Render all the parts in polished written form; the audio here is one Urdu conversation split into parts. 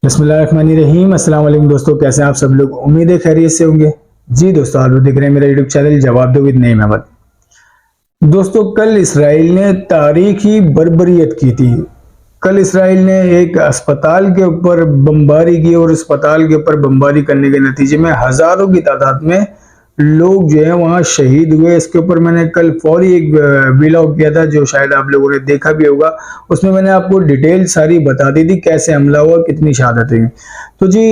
بسم اللہ الرحمن الرحیم۔ السلام علیکم دوستو، کیسے ہیں آپ سب لوگ؟ امید ہے خیریت سے ہوں گے۔ جی دوستو، آپ لوگ دیکھ رہے ہیں میرا یوٹیوب چینل جواب دو ود نعیم احمد۔ دوستو، کل اسرائیل نے تاریخی بربریت کی تھی۔ کل اسرائیل نے ایک اسپتال کے اوپر بمباری کی اور اسپتال کے اوپر بمباری کرنے کے نتیجے میں ہزاروں کی تعداد میں لوگ جو ہیں وہاں شہید ہوئے۔ اس کے اوپر میں نے کل فوری ایک ویلاگ کیا تھا جو شاید آپ لوگوں نے دیکھا بھی ہوگا۔ اس میں نے آپ کو ڈیٹیل ساری بتا دی تھی، کیسے حملہ ہوا، کتنی شہادتیں ہوئیں۔ تو جی،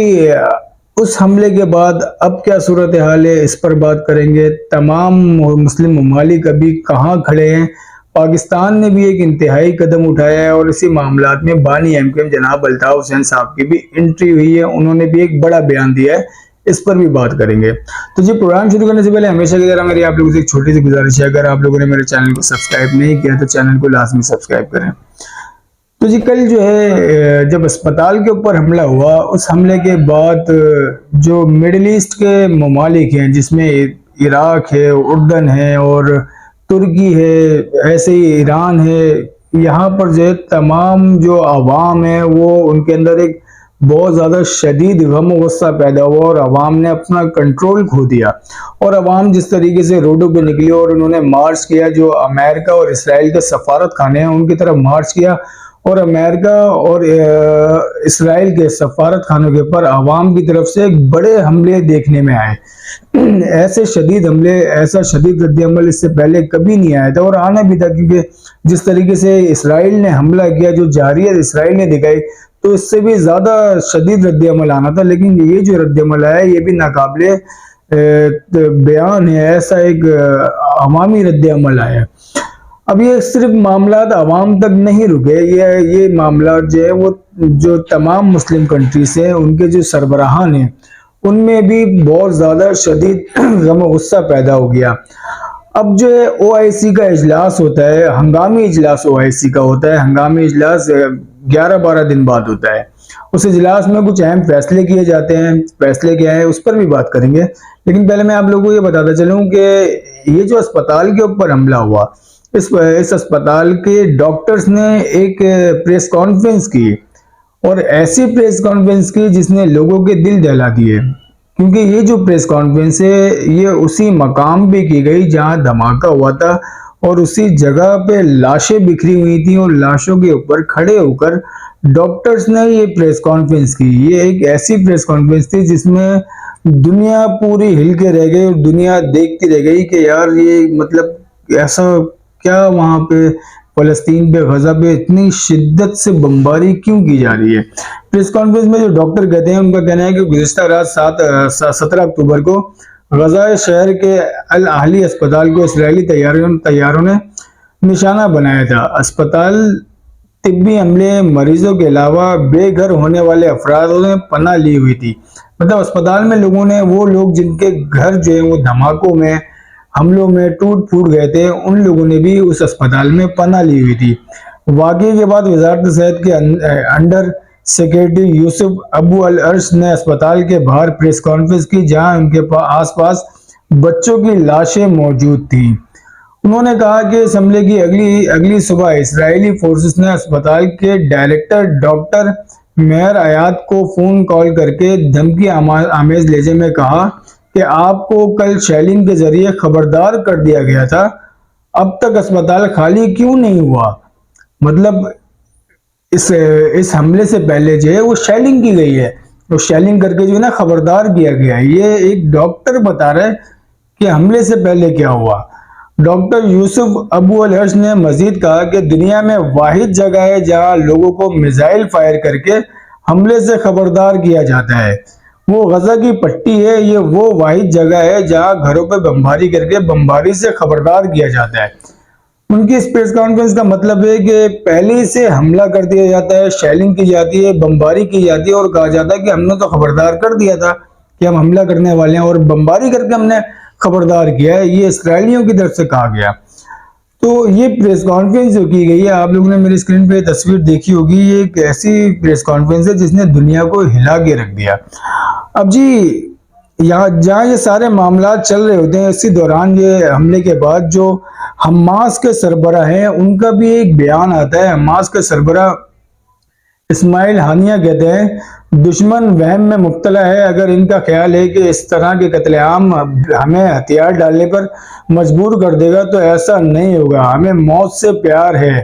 اس حملے کے بعد اب کیا صورتحال ہے، اس پر بات کریں گے۔ تمام مسلم ممالک ابھی کہاں کھڑے ہیں؟ پاکستان نے بھی ایک انتہائی قدم اٹھایا ہے اور اسی معاملات میں بانی ایم کیو ایم جناب الطاف حسین صاحب کی بھی انٹری ہوئی ہے۔ انہوں نے بھی ایک بڑا بیان دیا ہے، اس پر بھی بات کریں گے۔ تو جی، پروگرام شروع کرنے سے پہلے ہمیشہ کی طرح میری آپ لوگوں سے ایک چھوٹی سی گزارش ہے، اگر آپ لوگوں نے میرے چینل کو سبسکرائب نہیں کیا تو چینل کو لازمی سبسکرائب کریں۔ تو جی، کل جو ہے جب اسپتال کے اوپر حملہ ہوا، اس حملے کے بعد جو مڈل ایسٹ کے ممالک ہیں، جس میں عراق ہے، اردن ہے اور ترکی ہے، ایسے ہی ایران ہے، یہاں پر جو ہے تمام جو عوام ہے وہ ان کے اندر ایک بہت زیادہ شدید غم و غصہ پیدا ہوا اور عوام نے اپنا کنٹرول کھو دیا۔ اور عوام جس طریقے سے روڈوں پہ نکلی اور انہوں نے مارچ کیا، جو امریکہ اور اسرائیل کے سفارت خانے ہیں ان کی طرف مارچ کیا، اور امریکہ اور اسرائیل کے سفارت خانوں کے اوپر عوام کی طرف سے ایک بڑے حملے دیکھنے میں آئے۔ ایسے شدید حملے، ایسا شدید رد عمل اس سے پہلے کبھی نہیں آیا تھا اور آنا بھی تھا، کیونکہ جس طریقے سے اسرائیل نے حملہ کیا، جو جارحیت اسرائیل نے دکھائی، تو اس سے بھی زیادہ شدید رد عمل آنا تھا۔ لیکن یہ جو رد عمل آیا یہ بھی ناقابل بیان ہے، ایسا ایک عوامی رد عمل آیا۔ اب یہ صرف معاملات عوام تک نہیں رکے، یہ معاملات جو ہے وہ جو تمام مسلم کنٹریز ہیں ان کے جو سربراہان ہیں ان میں بھی بہت زیادہ شدید غم و غصہ پیدا ہو گیا۔ اب جو ہے او آئی سی کا اجلاس ہوتا ہے، ہنگامی اجلاس او آئی سی کا ہوتا ہے، ہنگامی اجلاس 11-12 دن بعد ہوتا ہے۔ اس اجلاس میں کچھ اہم فیصلے کیے جاتے ہیں، فیصلے کیا ہیں اس پر بھی بات کریں گے۔ لیکن پہلے میں آپ لوگوں کو یہ بتاتا چلوں کہ یہ جو اسپتال کے اوپر حملہ ہوا، اس اسپتال کے ڈاکٹرز نے ایک پریس کانفرنس کی، اور ایسی پریس کانفرنس کی جس نے لوگوں کے دل دہلا دیے، کیونکہ یہ جو پریس کانفرنس ہے یہ اسی مقام پہ کی گئی جہاں دھماکہ ہوا تھا، اور اسی جگہ پہ لاشیں بکھری ہوئی تھیں، اور لاشوں کے اوپر کھڑے ہو کر ڈاکٹرز نے یہ پریس کانفرنس کی۔ یہ ایک ایسی پریس کانفرنس تھی جس میں دنیا پوری ہل کے رہ گئی اور دنیا دیکھتی رہ گئی کہ یار یہ مطلب ایسا کیا وہاں پہ فلسطین پہ، غزہ پہ اتنی شدت سے بمباری کیوں کی جا رہی ہے۔ پریس کانفرنس میں جو ڈاکٹر کہتے ہیں ان کا کہنا ہے کہ گزشتہ رات 17 اکتوبر کو غزہ شہر کے الاہلی اسپتال کو اسرائیلی طیاروں نے نشانہ بنایا تھا۔ اسپتال طبی عملے، مریضوں کے علاوہ بے گھر ہونے والے افراد نے پناہ لی ہوئی تھی۔ مطلب اسپتال میں لوگوں نے، وہ لوگ جن کے گھر جو ہے وہ دھماکوں میں، حملوں میں ٹوٹ پھوٹ گئے تھے، ان لوگوں نے بھی اس اسپتال میں پناہ لی ہوئی تھی۔ واقعے کے بعد وزارت صحت کے انڈر سیکرٹری یوسف ابو العرش نے اسپتال کے باہر پریس کانفرنس کی، جہاں ان کے آس پاس بچوں کی لاشیں موجود تھیں۔ انہوں نے کہا کہ اس حملے کی اگلی صبح اسرائیلی فورسز نے اسپتال کے ڈائریکٹر ڈاکٹر مہر آیات کو فون کال کر کے دھمکی آمیز لہجے میں کہا کہ آپ کو کل شیلنگ کے ذریعے خبردار کر دیا گیا تھا، اب تک اسپتال خالی کیوں نہیں ہوا۔ مطلب اس حملے سے پہلے جو ہے وہ شیلنگ کی گئی ہے، وہ شیلنگ کر کے جو ہے نا خبردار کیا گیا ہے۔ یہ ایک ڈاکٹر بتا رہا ہے کہ حملے سے پہلے کیا ہوا۔ ڈاکٹر یوسف ابو العرش نے مزید کہا کہ دنیا میں واحد جگہ ہے جہاں لوگوں کو میزائل فائر کر کے حملے سے خبردار کیا جاتا ہے، وہ غزہ کی پٹی ہے۔ یہ وہ واحد جگہ ہے جہاں گھروں پہ بمباری کر کے بمباری سے خبردار کیا جاتا ہے۔ ان کی اس پریس کانفرنس کا مطلب ہے کہ پہلے سے حملہ کر دیا جاتا ہے، شیلنگ کی جاتی ہے، بمباری کی جاتی ہے، اور کہا جاتا ہے کہ ہم نے تو خبردار کر دیا تھا کہ ہم حملہ کرنے والے ہیں، اور بمباری کر کے ہم نے خبردار کیا ہے، یہ اسرائیلیوں کی طرف سے کہا گیا۔ تو یہ پریس کانفرنس جو کی گئی ہے، آپ لوگوں نے میری اسکرین پہ تصویر دیکھی ہوگی، یہ ایک ایسی پریس کانفرنس ہے جس نے دنیا کو ہلا کے رکھ دیا۔ اب جی، جہاں یہ سارے معاملات چل رہے ہوتے ہیں، اسی دوران یہ حملے کے بعد جو حماس کے سربراہ ہیں ان کا بھی ایک بیان آتا ہے۔ حماس کے سربراہ اسماعیل ہانیہ کہتے ہیں دشمن وہم میں مبتلا ہے، اگر ان کا خیال ہے کہ اس طرح کے قتل عام ہمیں ہتھیار ڈالنے پر مجبور کر دے گا تو ایسا نہیں ہوگا، ہمیں موت سے پیار ہے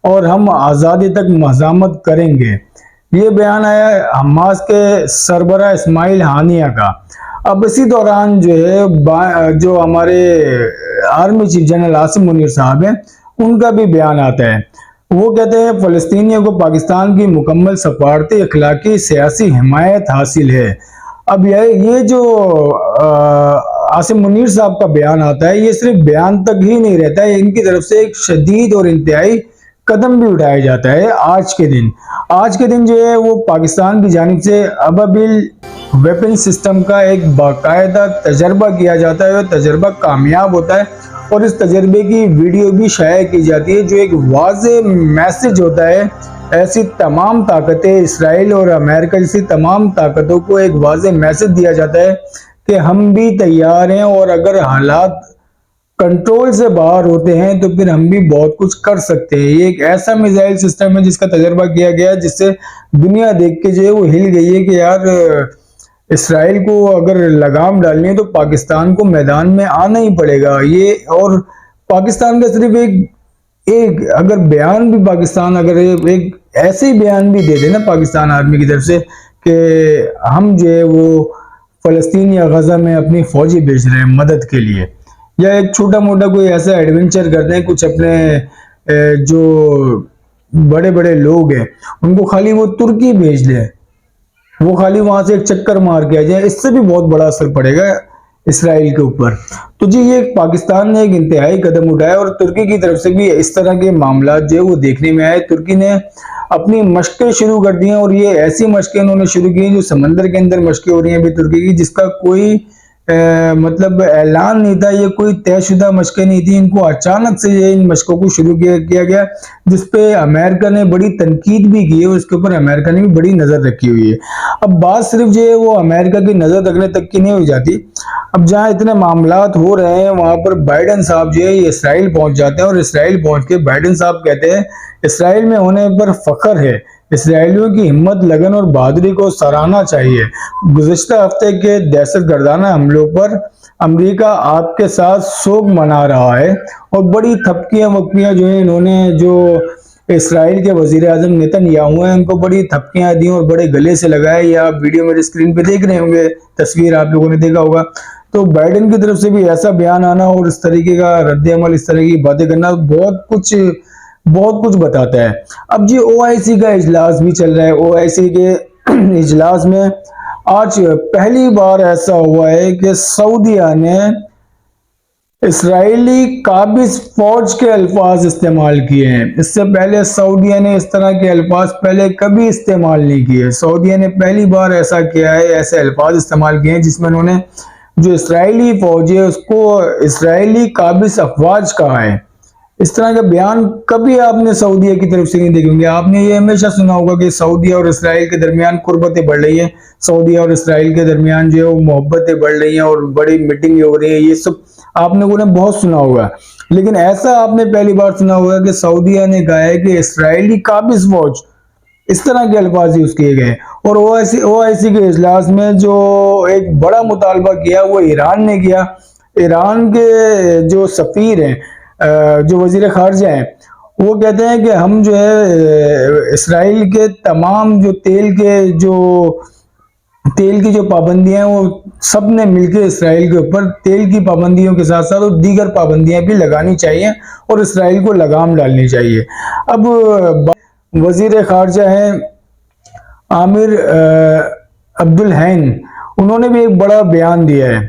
اور ہم آزادی تک مزاحمت کریں گے۔ یہ بیان آیا حماس کے سربراہ اسماعیل ہانیہ کا۔ اب اسی دوران جو ہے جو ہمارے army chief general Asim Munir صاحب ہیں ان کا بھی بیان آتا ہے۔ وہ کہتے ہیں فلسطینیوں کو پاکستان کی مکمل سفارتی، اخلاقی، سیاسی حمایت حاصل ہے۔ اب یہ جو عاصم منیر صاحب کا بیان آتا ہے یہ صرف بیان تک ہی نہیں رہتا ہے، ان کی طرف سے ایک شدید اور انتہائی قدم بھی اٹھایا جاتا ہے۔ آج کے دن جو ہے وہ پاکستان کی جانب سے ابابیل ویپن سسٹم کا ایک باقاعدہ تجربہ کیا جاتا ہے اور تجربہ کامیاب ہوتا ہے، اور اس تجربے کی ویڈیو بھی شائع کی جاتی ہے جو ایک واضح میسج ہوتا ہے۔ ایسی تمام طاقتیں، اسرائیل اور امریکہ جیسی تمام طاقتوں کو ایک واضح میسج دیا جاتا ہے کہ ہم بھی تیار ہیں، اور اگر حالات کنٹرول سے باہر ہوتے ہیں تو پھر ہم بھی بہت کچھ کر سکتے ہیں۔ یہ ایک ایسا میزائل سسٹم ہے جس کا تجربہ کیا گیا ہے، جس سے دنیا دیکھ کے جو ہے وہ ہل گئی ہے کہ یار اسرائیل کو اگر لگام ڈالنی ہے تو پاکستان کو میدان میں آنا ہی پڑے گا۔ یہ اور پاکستان کا صرف ایک اگر بیان بھی پاکستان اگر ایک ایسے ہی بیان بھی دے دے نا پاکستان آرمی کی طرف سے کہ ہم جو ہے وہ فلسطین یا غزہ میں اپنی فوجی بھیج رہے ہیں مدد کے لیے، یا ایک چھوٹا موٹا کوئی ایسا ایڈونچر کرتے ہیں، کچھ اپنے جو بڑے بڑے لوگ ہیں ان کو خالی وہ ترکی بھیج دیں، وہ خالی وہاں سے ایک چکر مار کے آ جائے، اس سے بھی بہت بڑا اثر پڑے گا اسرائیل کے اوپر۔ تو جی یہ پاکستان نے ایک انتہائی قدم اٹھایا، اور ترکی کی طرف سے بھی اس طرح کے معاملات جو ہے وہ دیکھنے میں آئے۔ ترکی نے اپنی مشقیں شروع کر دی ہیں، اور یہ ایسی مشقیں انہوں نے شروع کی ہیں جو سمندر کے اندر مشقیں ہو رہی ہیں ابھی ترکی کی، جس کا کوئی مطلب اعلان نہیں تھا، یہ کوئی طے شدہ مشقیں نہیں تھی، ان کو اچانک سے یہ ان مشقوں کو شروع کیا گیا، جس پہ امریکہ نے بڑی تنقید بھی کی ہے، اور اس کے اوپر امریکہ نے بھی بڑی نظر رکھی ہوئی ہے۔ اب بات صرف جو ہے وہ امریکہ کی نظر رکھنے تک کی نہیں ہو جاتی، اب جہاں اتنے معاملات ہو رہے ہیں وہاں پر بائیڈن صاحب جو ہے یہ اسرائیل پہنچ جاتے ہیں، اور اسرائیل پہنچ کے بائیڈن صاحب کہتے ہیں اسرائیل میں ہونے پر فخر ہے، اسرائیلیوں کی ہمت، لگن اور بہادری کو سراہنا چاہیے۔ گزشتہ ہفتے کے دہشت گردانہ حملوں پر امریکہ آپ کے ساتھ سوگ منا رہا ہے، اور بڑی تھپکیاں وپکیاں جو ہیں انہوں نے جو اسرائیل کے وزیر اعظم نیتن یاہو ہیں ان کو بڑی تھپکیاں دی اور بڑے گلے سے لگائے۔ یہ آپ ویڈیو میرے اسکرین پہ دیکھ رہے ہوں گے، تصویر آپ لوگوں نے دیکھا ہوگا۔ تو بائیڈن کی طرف سے بھی ایسا بیان آنا اور اس طریقے کا رد عمل، اس طرح کی باتیں کرنا بہت کچھ بتاتا ہے۔ اب جی او آئی سی کا اجلاس بھی چل رہا ہے۔ او آئی سی کے اجلاس میں آج پہلی بار ایسا ہوا ہے کہ سعودیہ نے اسرائیلی قابض فوج کے الفاظ استعمال کیے ہیں۔ اس سے پہلے سعودیہ نے اس طرح کے الفاظ پہلے کبھی استعمال نہیں کیے۔ سعودیہ نے پہلی بار ایسا کیا ہے، ایسے الفاظ استعمال کیے ہیں جس میں انہوں نے جو اسرائیلی فوج ہے اس کو اسرائیلی قابض افواج کہا ہے۔ اس طرح کا بیان کبھی آپ نے سعودیہ کی طرف سے نہیں دیکھیں گے۔ آپ نے یہ ہمیشہ سنا ہوگا کہ سعودیہ اور اسرائیل کے درمیان قربتیں بڑھ رہی ہیں، سعودیہ اور اسرائیل کے درمیان جو ہے وہ محبتیں بڑھ رہی ہیں اور بڑی میٹنگ ہو رہی ہے، یہ سب آپ نے بہت سنا ہوگا۔ لیکن ایسا آپ نے پہلی بار سنا ہوگا کہ سعودیہ نے کہا ہے کہ اسرائیلی قابض فوج، اس طرح کے الفاظ یوز کیے گئے۔ اور او آئی سی کے اجلاس میں جو ایک بڑا مطالبہ کیا وہ ایران نے کیا۔ ایران کے جو سفیر ہیں، جو وزیر خارجہ ہیں، وہ کہتے ہیں کہ ہم جو ہے اسرائیل کے تمام جو تیل کی جو پابندیاں ہیں وہ سب نے مل کے اسرائیل کے اوپر تیل کی پابندیوں کے ساتھ ساتھ دیگر پابندیاں بھی لگانی چاہیے اور اسرائیل کو لگام ڈالنی چاہیے۔ اب وزیر خارجہ ہیں عامر عبدالحین، انہوں نے بھی ایک بڑا بیان دیا ہے۔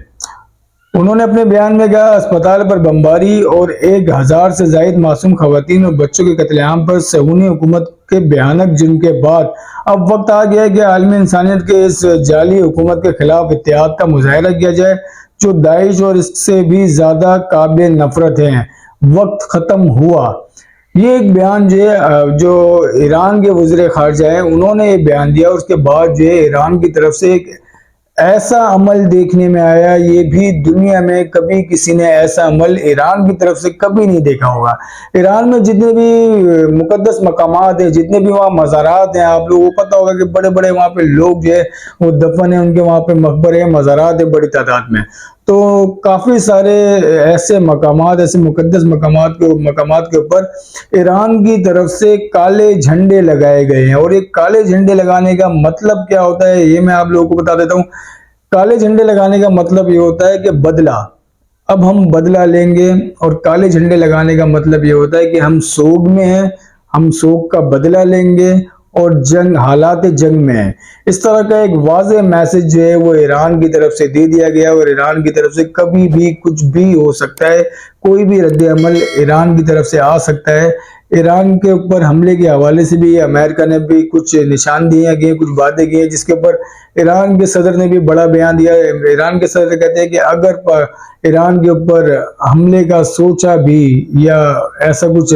انہوں نے اپنے بیان میں کہا اسپتال پر بمباری اور 1000 سے زائد معصوم خواتین اور بچوں کے قتل عام پر صہیونی حکومت کے بھیانک جرم کے بعد اب وقت آ گیا ہے کہ عالمی انسانیت کے اس جعلی حکومت کے خلاف اتحاد کا مظاہرہ کیا جائے جو داعش اور اس سے بھی زیادہ قابل نفرت ہیں۔ وقت ختم ہوا۔ یہ ایک بیان جو ایران کے وزیر خارجہ ہیں انہوں نے یہ بیان دیا، اور اس کے بعد جو ہے ایران کی طرف سے ایک ایسا عمل دیکھنے میں آیا، یہ بھی دنیا میں کبھی کسی نے ایسا عمل ایران کی طرف سے کبھی نہیں دیکھا ہوگا۔ ایران میں جتنے بھی مقدس مقامات ہیں، جتنے بھی وہاں مزارات ہیں، آپ لوگوں کو پتا ہوگا کہ بڑے بڑے وہاں پہ لوگ جو ہے وہ دفن ہیں، ان کے وہاں پہ مقبرے ہیں، مزارات ہیں بڑی تعداد میں۔ تو کافی سارے ایسے مقامات، ایسے مقدس مقامات کے اوپر ایران کی طرف سے کالے جھنڈے لگائے گئے ہیں۔ اور ایک کالے جھنڈے لگانے کا مطلب کیا ہوتا ہے یہ میں آپ لوگوں کو بتا دیتا ہوں۔ کالے جھنڈے لگانے کا مطلب یہ ہوتا ہے کہ بدلہ، اب ہم بدلہ لیں گے، اور کالے جھنڈے لگانے کا مطلب یہ ہوتا ہے کہ ہم سوگ میں ہیں، ہم سوگ کا بدلہ لیں گے اور حالات جنگ میں ہیں۔ اس طرح کا ایک واضح میسج جو ہے وہ ایران کی طرف سے دے دیا گیا، اور ایران کی طرف سے کبھی بھی کچھ بھی ہو سکتا ہے، کوئی بھی رد عمل ایران کی طرف سے آ سکتا ہے۔ ایران کے اوپر حملے کے حوالے سے بھی امریکہ نے بھی کچھ نشاندہیاں کی ہیں، کچھ باتیں کی ہیں، جس کے اوپر ایران کے صدر نے بھی بڑا بیان دیا ہے۔ ایران کے صدر کہتے ہیں کہ اگر ایران کے اوپر حملے کا سوچا بھی یا ایسا کچھ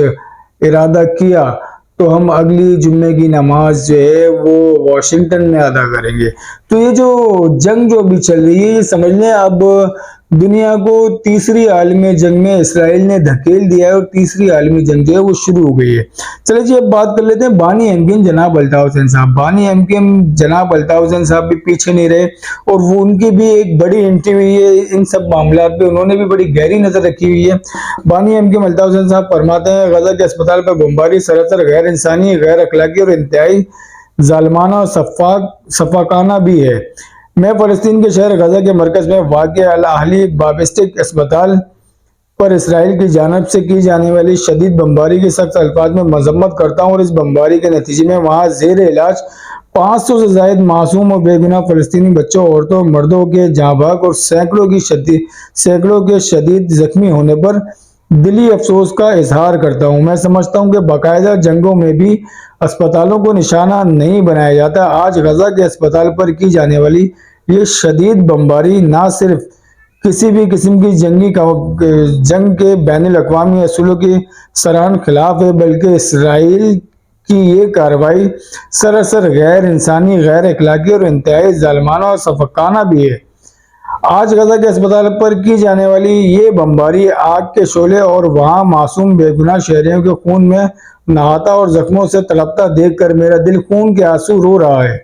ارادہ کیا تو ہم اگلی جمعے کی نماز جو ہے وہ واشنگٹن میں ادا کریں گے۔ تو یہ جو جنگ جو بھی چل رہی ہے، یہ سمجھ لیں اب دنیا کو تیسری عالمی جنگ میں اسرائیل نے دھکیل دیا ہے، اور تیسری عالمی جنگ جو ہے وہ شروع ہو گئی ہے۔ چلے جی اب بات کر لیتے ہیں بانی ایم کے ایم جناب الطاف حسین صاحب۔ بانی ایم کے ایم جناب الطاف حسین صاحب بھی پیچھے نہیں رہے، اور وہ ان کی بھی ایک بڑی انٹری ہوئی ہے ان سب معاملات پہ، انہوں نے بھی بڑی گہری نظر رکھی ہوئی ہے۔ بانی ایم کے ایم الطاف حسین صاحب فرماتے ہیں غزہ کے اسپتال پر بمباری سراسر غیر انسانی، غیر اخلاقی اور انتہائی ظالمانہ اور شفاقانہ بھی ہے۔ میں فلسطین کے شہر غزہ کے مرکز میں واقع الاہلی بابسٹک اسپتال پر اسرائیل کی جانب سے کی جانے والی شدید بمباری کی سخت الفاظ میں مذمت کرتا ہوں، اور اس بمباری کے نتیجے میں وہاں زیر علاج 500 سے زائد معصوم اور بے گناہ فلسطینی بچوں، عورتوں اور مردوں کے جاں بحق اور سینکڑوں کے شدید زخمی ہونے پر دلی افسوس کا اظہار کرتا ہوں۔ میں سمجھتا ہوں کہ باقاعدہ جنگوں میں بھی اسپتالوں کو نشانہ نہیں بنایا جاتا۔ آج غزہ کے اسپتال پر کی جانے والی یہ شدید بمباری نہ صرف کسی بھی قسم کی جنگ کے بین الاقوامی اصولوں کی سراسر خلاف ہے، بلکہ اسرائیل کی یہ کارروائی سراسر غیر انسانی، غیر اخلاقی اور انتہائی ظالمانہ اور شفقانہ بھی ہے۔ آج غزہ کے اسپتال پر کی جانے والی یہ بمباری آگ کے شعلے اور وہاں معصوم بے گناہ شہریوں کے خون میں نہاتا اور زخموں سے تڑپتا دیکھ کر میرا دل خون کے آنسو رو رہا ہے۔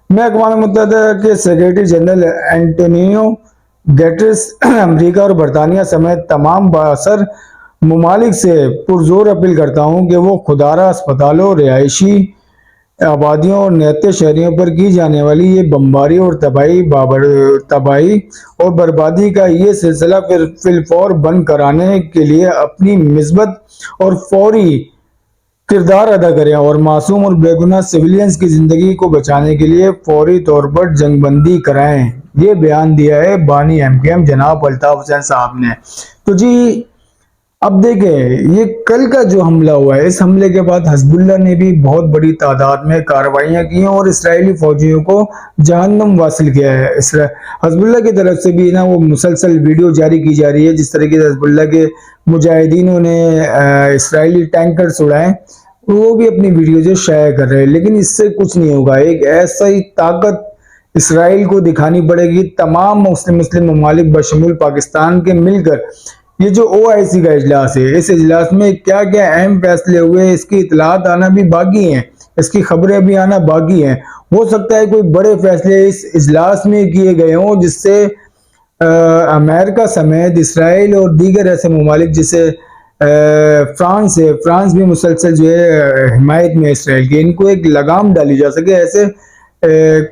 میں اقوام متحدہ کے سیکریٹری جنرل اینٹونیو گٹریس، امریکہ اور برطانیہ سمیت تمام بااثر ممالک سے پرزور اپیل کرتا ہوں کہ وہ خودارا اسپتالوں، رہائشی آبادیوں اور نہتے شہریوں پر کی جانے والی یہ بمباری اور تباہی اور بربادی کا یہ سلسلہ فی الفور بند کرانے کے لیے اپنی مثبت اور فوری کردار ادا کریں، اور معصوم اور بے گناہ سویلینز کی زندگی کو بچانے کے لیے فوری طور پر جنگ بندی کرائیں۔ یہ بیان دیا ہے بانی ایم کے ایم جناب الطاف حسین صاحب نے۔ تو جی اب دیکھیں یہ کل کا جو حملہ ہوا ہے، اس حملے کے بعد حزب اللہ نے بھی بہت بڑی تعداد میں کارروائیاں کی ہیں اور اسرائیلی فوجیوں کو جہنم واصل کیا ہے۔ حزب اللہ کی طرف سے بھی وہ مسلسل ویڈیو جاری کی جا رہی ہے، جس طریقے سے حزب اللہ کے مجاہدینوں نے اسرائیلی ٹینکرز اڑائے، وہ بھی اپنی ویڈیو جو شائع کر رہے ہیں، لیکن اس سے کچھ نہیں ہوگا۔ ایک ایسا ہی طاقت اسرائیل کو دکھانی پڑے گی، تمام مسلم ممالک بشمول پاکستان کے مل کر۔ یہ جو OIC کا اجلاس ہے، اس اجلاس میں کیا کیا اہم فیصلے ہوئے، اس کی اطلاعات آنا بھی باقی ہیں، اس کی خبریں بھی آنا باقی ہیں۔ ہو سکتا ہے کوئی بڑے فیصلے اس اجلاس میں کیے گئے ہوں، جس سے امریکہ سمیت اسرائیل اور دیگر ایسے ممالک جسے فرانس ہے، فرانس بھی مسلسل جو ہے حمایت میں اسرائیل کی، ان کو ایک لگام ڈالی جا سکے، ایسے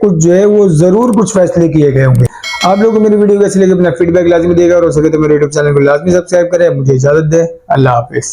کچھ جو ہے وہ ضرور کچھ فیصلے کیے گئے ہوں گے۔ آپ لوگوں کو میری ویڈیو کیسی لگی اپنا فیڈ بیک لازمی دے گا، اور ہو سکے تو میرے یوٹیوب چینل کو لازمی سبسکرائب کریں۔ مجھے اجازت دے، اللہ حافظ۔